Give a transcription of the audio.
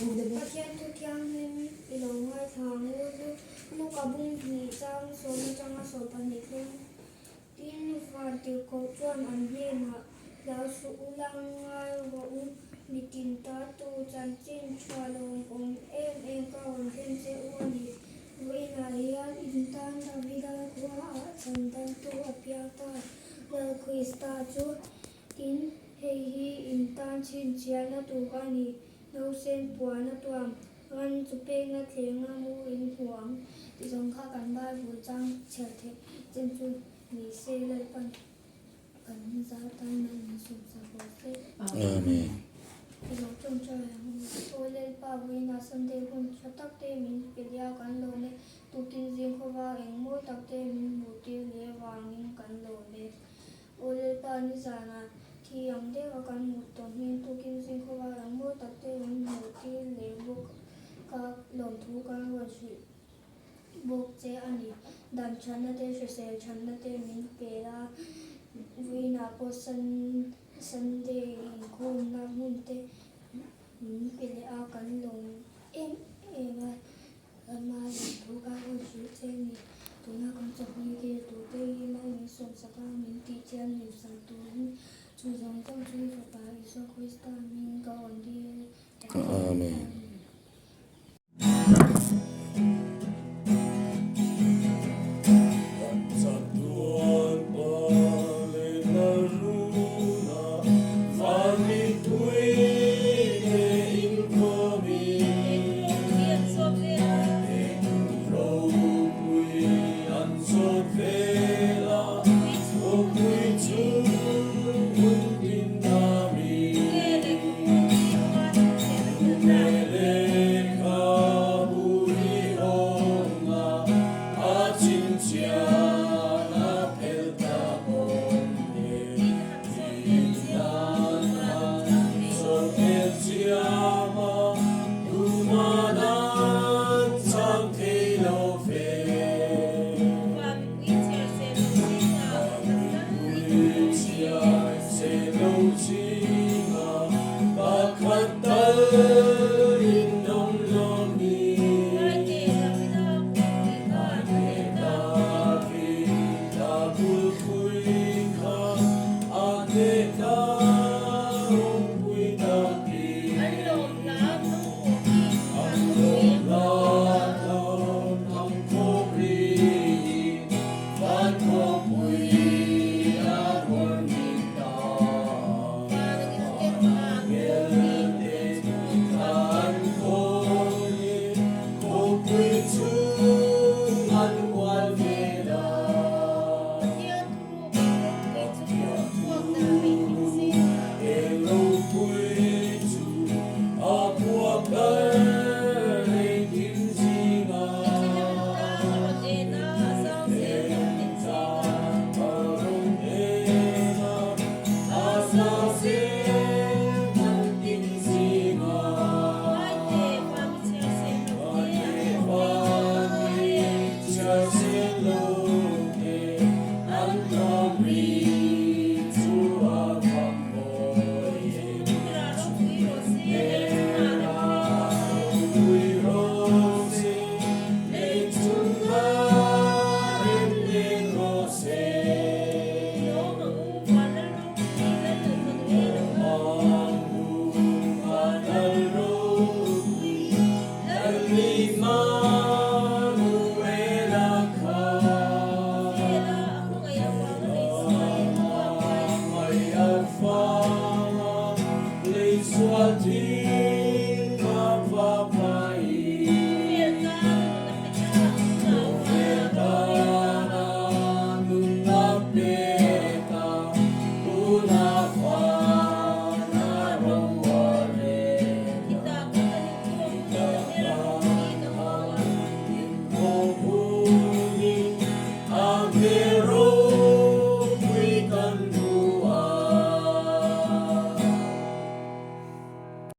Các thiên thu thiang nên ilong hai tháng lu cả bung thì sang số trong số pan đi thêm tin và tiêu cầu chuan ăn về mà giáo sư lang ngai và mi tin ta tu chan chin chua long om em ka on thêm se uan đi với là hian in tan da vida qua chan dan tu apia ta la krista chu tin hei in tan chin chia na tu ka ni no sen pua na tuam ran chu pe na thlenga mu in huang ti jong kha kan ba bu chang chel the chen chu ni se le pan kan za ta na ni su sa bo se Amen. ti jong chung cha o le pa bu na san de hun cha tak te min pe dia kan lo le tu tin jing kho wa eng mo tak te min mu ti le wang in kan lo le o le pa ni sa na thì ông đấy có con một tuần nên tôi kinh sinh không bao giờ mua tập tê mình một cái lấy buộc các lồng thú các vật dụng buộc chế anh đi đàn chân là tê sẽ chân là tê mình kể ra vì là có sân sân tê khôn là hôn tê mình kể ra cái lồng em mà lồng thú các vật dụng chế mình tôi là con chọc như kia tôi tê mà mình sống sao mình đi chân mình sang tôi chú dòng trong chú và bà Isa Christa mình còn đi Amen. Swati